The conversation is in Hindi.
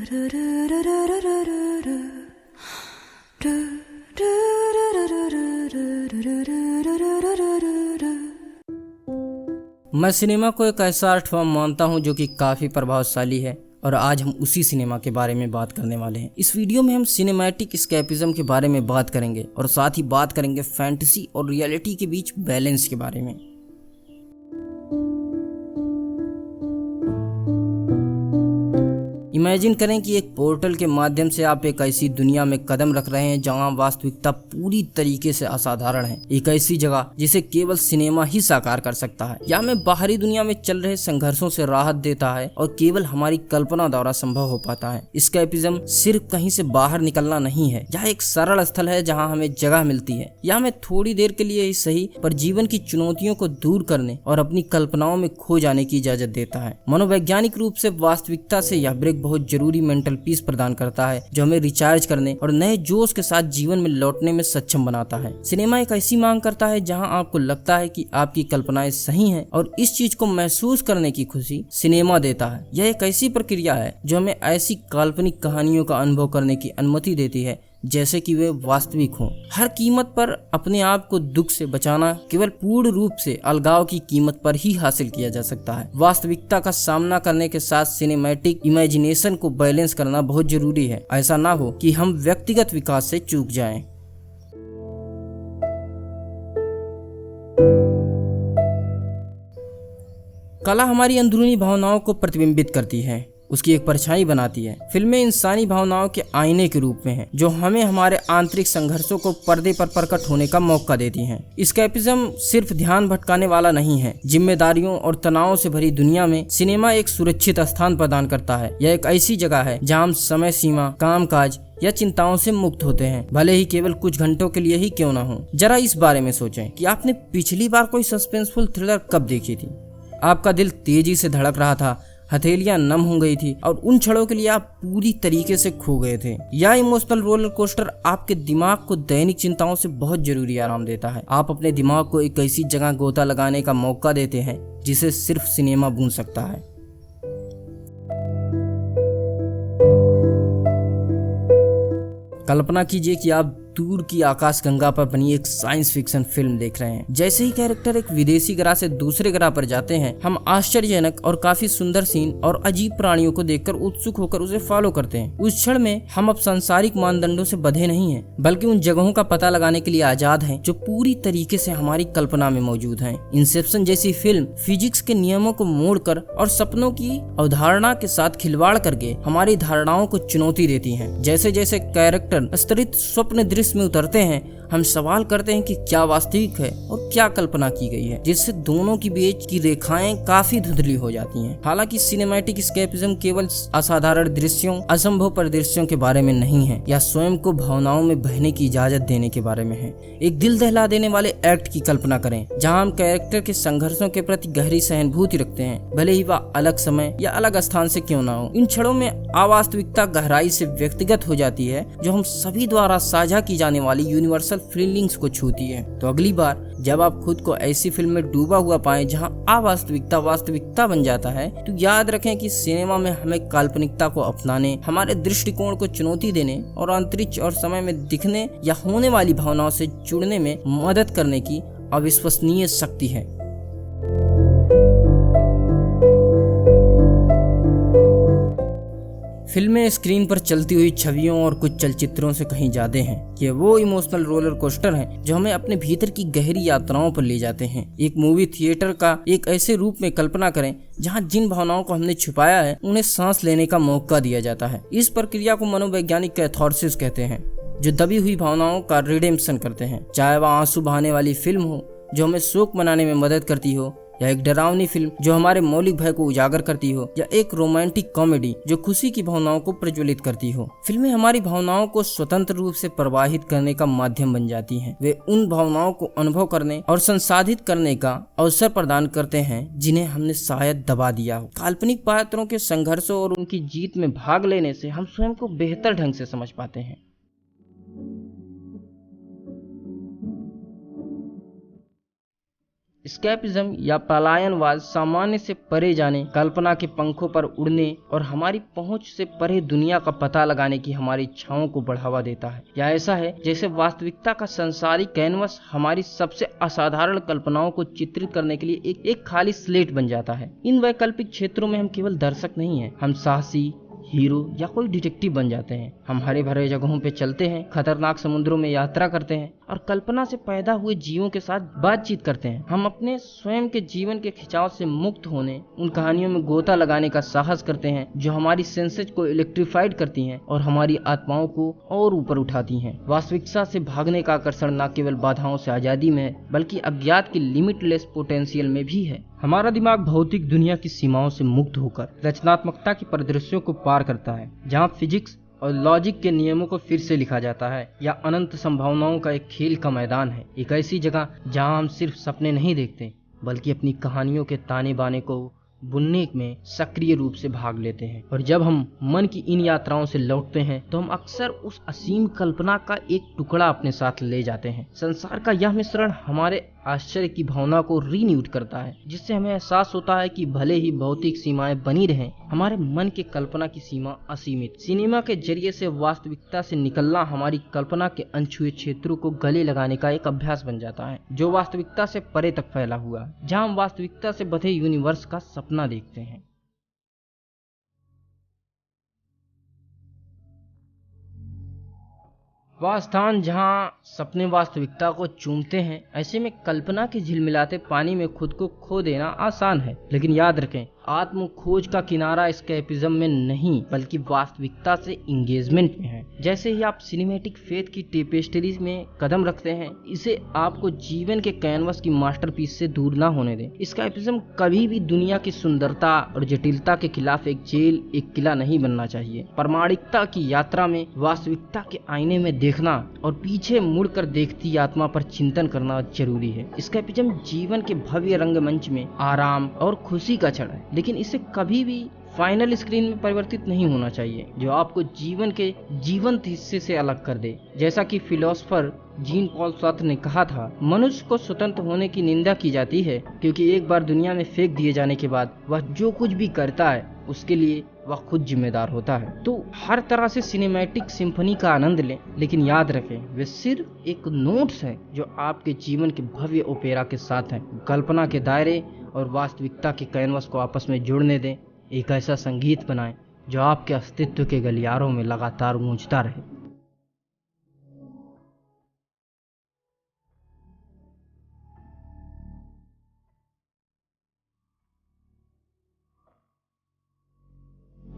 मैं सिनेमा को एक ऐसा आर्ट फॉर्म मानता हूँ जो कि काफ़ी प्रभावशाली है और आज हम उसी सिनेमा के बारे में बात करने वाले हैं। इस वीडियो में हम सिनेमैटिक एस्केपिज्म के बारे में बात करेंगे और साथ ही बात करेंगे फैंटेसी और रियलिटी के बीच बैलेंस के बारे में। इमेजिन करें कि एक पोर्टल के माध्यम से आप एक ऐसी दुनिया में कदम रख रहे हैं जहां वास्तविकता पूरी तरीके से असाधारण है। एक ऐसी जगह जिसे केवल सिनेमा ही साकार कर सकता है। या में बाहरी दुनिया में चल रहे संघर्षों से राहत देता है और केवल हमारी कल्पना द्वारा संभव हो पाता है। एस्केपिज्म सिर्फ कहीं से बाहर निकलना नहीं है, यह एक सरल स्थल है जहाँ हमें जगह मिलती है। यह हमें थोड़ी देर के लिए ही सही पर जीवन की चुनौतियों को दूर करने और अपनी कल्पनाओं में खो जाने की इजाजत देता है। मनोवैज्ञानिक रूप से वास्तविकता से यह ब्रेक बहुत जरूरी मेंटल पीस प्रदान करता है जो हमें रिचार्ज करने और नए जोश के साथ जीवन में लौटने में सक्षम बनाता है। सिनेमा एक ऐसी मांग करता है जहां आपको लगता है कि आपकी कल्पनाएं सही हैं और इस चीज को महसूस करने की खुशी सिनेमा देता है। यह एक ऐसी प्रक्रिया है जो हमें ऐसी काल्पनिक कहानियों का अनुभव करने की अनुमति देती है जैसे कि वे वास्तविक हों। हर कीमत पर अपने आप को दुख से बचाना केवल पूर्ण रूप से अलगाव की कीमत पर ही हासिल किया जा सकता है। वास्तविकता का सामना करने के साथ सिनेमैटिक इमेजिनेशन को बैलेंस करना बहुत जरूरी है। ऐसा ना हो कि हम व्यक्तिगत विकास से चूक जाएं। कला हमारी अंदरूनी भावनाओं को प्रतिबिंबित करती है, उसकी एक परछाई बनाती है। फिल्में इंसानी भावनाओं के आईने के रूप में हैं, जो हमें हमारे आंतरिक संघर्षों को पर्दे पर प्रकट होने का मौका देती हैं। एस्केपिज्म सिर्फ ध्यान भटकाने वाला नहीं है। जिम्मेदारियों और तनाव से भरी दुनिया में सिनेमा एक सुरक्षित स्थान प्रदान करता है। यह एक ऐसी जगह है जहां हम समय सीमा, कामकाज या चिंताओं से मुक्त होते हैं, भले ही केवल कुछ घंटों के लिए ही क्यों ना हो। जरा इस बारे में सोचें कि आपने पिछली बार कोई सस्पेंसफुल थ्रिलर कब देखी थी। आपका दिल तेजी से धड़क रहा था, हथेलियां नम हो गई थी और उन क्षणों के लिए आप पूरी तरीके से खो गए थे। यह इमोशनल रोलर कोस्टर आपके दिमाग को दैनिक चिंताओं से बहुत जरूरी आराम देता है। आप अपने दिमाग को एक ऐसी जगह गोता लगाने का मौका देते हैं जिसे सिर्फ सिनेमा बूंद सकता है। कल्पना कीजिए कि आप दूर की आकाशगंगा पर बनी एक साइंस फिक्शन फिल्म देख रहे हैं। जैसे ही कैरेक्टर एक विदेशी ग्रह से दूसरे ग्रह पर जाते हैं, हम आश्चर्यजनक और काफी सुंदर सीन और अजीब प्राणियों को देखकर उत्सुक होकर उसे फॉलो करते हैं। उस क्षण में हम अब सांसारिक मानदंडों से बंधे नहीं हैं, बल्कि उन जगहों का पता लगाने के लिए आजाद हैं जो पूरी तरीके से हमारी कल्पना में मौजूद हैं। इंसेप्शन जैसी फिल्म फिजिक्स के नियमों को मोड़कर और सपनों की अवधारणा के साथ खिलवाड़ करके हमारी धारणाओं को चुनौती देती है। जैसे जैसे कैरेक्टर स्तरित स्वप्न दृश्य में उतरते हैं, हम सवाल करते हैं कि क्या वास्तविक है और क्या कल्पना की गई है, जिससे दोनों की बीच की रेखाएं काफी धुंधली हो जाती हैं। हालांकि सिनेमैटिक एस्केपिज्म केवल असाधारण दृश्यों, असंभव परिदृश्यों के बारे में नहीं है, या स्वयं को भावनाओं में बहने की इजाजत देने के बारे में है। एक दिल दहला देने वाले एक्ट की कल्पना करें जहाँ हम कैरेक्टर के संघर्षों के प्रति गहरी सहानुभूति रखते हैं, भले ही वह अलग समय या अलग स्थान से क्यों ना हो। इन क्षणों में अवास्तविकता गहराई से व्यक्तिगत हो जाती है, जो हम सभी द्वारा साझा की जाने वाली यूनिवर्सल फीलिंग्स को छूती है। तो अगली बार जब आप खुद को ऐसी फिल्म में डूबा हुआ पाएं जहां अवास्तविकता वास्तविकता बन जाता है, तो याद रखें कि सिनेमा में हमें काल्पनिकता को अपनाने, हमारे दृष्टिकोण को चुनौती देने और अंतरिक्ष और समय में दिखने या होने वाली भावनाओं से जुड़ने में मदद करने की अविश्वसनीय शक्ति है। फिल्में स्क्रीन पर चलती हुई छवियों और कुछ चलचित्रों से कहीं ज्यादा हैं। ये वो इमोशनल रोलर कोस्टर हैं जो हमें अपने भीतर की गहरी यात्राओं पर ले जाते हैं। एक मूवी थिएटर का एक ऐसे रूप में कल्पना करें जहां जिन भावनाओं को हमने छुपाया है उन्हें सांस लेने का मौका दिया जाता है। इस प्रक्रिया को मनोवैज्ञानिक कैथार्सिस कहते हैं, जो दबी हुई भावनाओं का रिडेम्पशन करते हैं। चाहे वह आंसू बहाने वाली फिल्म हो जो हमें शोक मनाने में मदद करती हो, या एक डरावनी फिल्म जो हमारे मौलिक भय को उजागर करती हो, या एक रोमांटिक कॉमेडी जो खुशी की भावनाओं को प्रज्वलित करती हो। फिल्में हमारी भावनाओं को स्वतंत्र रूप से प्रवाहित करने का माध्यम बन जाती हैं। वे उन भावनाओं को अनुभव करने और संसाधित करने का अवसर प्रदान करते हैं जिन्हें हमने शायद दबा दिया हो। काल्पनिक पात्रों के संघर्षों और उनकी जीत में भाग लेने से हम स्वयं को बेहतर ढंग से समझ पाते हैं। एस्केपिज्म या पलायनवाद सामान्य से परे जाने, कल्पना के पंखों पर उड़ने और हमारी पहुंच से परे दुनिया का पता लगाने की हमारी इच्छाओं को बढ़ावा देता है। या ऐसा है जैसे वास्तविकता का संसारिक कैनवस हमारी सबसे असाधारण कल्पनाओं को चित्रित करने के लिए एक खाली स्लेट बन जाता है। इन वैकल्पिक क्षेत्रों में हम केवल दर्शक नहीं हैं, हम साहसी, हीरो या कोई डिटेक्टिव बन जाते हैं। हम हरे भरे जगहों पे चलते हैं, खतरनाक समुद्रों में यात्रा करते हैं और कल्पना से पैदा हुए जीवों के साथ बातचीत करते हैं। हम अपने स्वयं के जीवन के खिंचाव से मुक्त होने उन कहानियों में गोता लगाने का साहस करते हैं जो हमारी सेंसेस को इलेक्ट्रीफाइड करती हैं और हमारी आत्माओं को और ऊपर उठाती हैं। वास्तविकता से भागने का आकर्षण न केवल बाधाओं से आजादी में है बल्कि अज्ञात की लिमिटलेस पोटेंशियल में भी है। हमारा दिमाग भौतिक दुनिया की सीमाओं से मुक्त होकर रचनात्मकता के परिदृश्यों को पार करता है, जहाँ फिजिक्स और लॉजिक के नियमों को फिर से लिखा जाता है या अनंत संभावनाओं का एक खेल का मैदान है। एक ऐसी जगह जहाँ हम सिर्फ सपने नहीं देखते बल्कि अपनी कहानियों के ताने बाने को बुनने में सक्रिय रूप से भाग लेते हैं। और जब हम मन की इन यात्राओं से लौटते हैं तो हम अक्सर उस असीम कल्पना का एक टुकड़ा अपने साथ ले जाते हैं। संसार का यह मिश्रण हमारे आश्चर्य की भावना को रीन्यूट करता है, जिससे हमें एहसास होता है कि भले ही भौतिक सीमाएं बनी रहें, हमारे मन के कल्पना की सीमा असीमित। सिनेमा के जरिए से वास्तविकता से निकलना हमारी कल्पना के अनछुए क्षेत्रों को गले लगाने का एक अभ्यास बन जाता है, जो वास्तविकता से परे तक फैला हुआ है, जहां हम वास्तविकता से बधे यूनिवर्स का सपना देखते हैं। वह स्थान जहाँ सपने वास्तविकता को चूमते हैं, ऐसे में कल्पना के झिलमिलाते पानी में खुद को खो देना आसान है। लेकिन याद रखें, आत्म खोज का किनारा एस्केपिज्म में नहीं बल्कि वास्तविकता से इंगेजमेंट में है। जैसे ही आप सिनेमैटिक फेथ की टेपेस्ट्रीज में कदम रखते हैं, इसे आपको जीवन के कैनवस की मास्टरपीस से दूर ना होने दें। एस्केपिज्म कभी भी दुनिया की सुंदरता और जटिलता के खिलाफ एक जेल, एक किला नहीं बनना चाहिए। प्रामाणिकता की यात्रा में वास्तविकता के आईने में देखना और पीछे मुड़कर देखती आत्मा पर चिंतन करना जरूरी है। एस्केपिज्म जीवन के भव्य रंगमंच में आराम और खुशी का क्षण है, लेकिन इसे कभी भी फाइनल स्क्रीन में परिवर्तित नहीं होना चाहिए जो आपको जीवन के जीवंत हिस्से से अलग कर दे। जैसा कि फिलोसोफर जीन पॉल सार्त्रे ने कहा था, मनुष्य को स्वतंत्र होने की निंदा की जाती है क्योंकि एक बार दुनिया में फेंक दिए जाने के बाद वह जो कुछ भी करता है उसके लिए वह खुद जिम्मेदार होता है। तो हर तरह से सिनेमैटिक सिम्फनी का आनंद लें, लेकिन याद रखें वे सिर्फ एक नोट्स हैं जो आपके जीवन के भव्य ओपेरा के साथ हैं। कल्पना के दायरे और वास्तविकता के कैनवस को आपस में जोड़ने दें। एक ऐसा संगीत बनाएं जो आपके अस्तित्व के गलियारों में लगातार गूंजता रहे।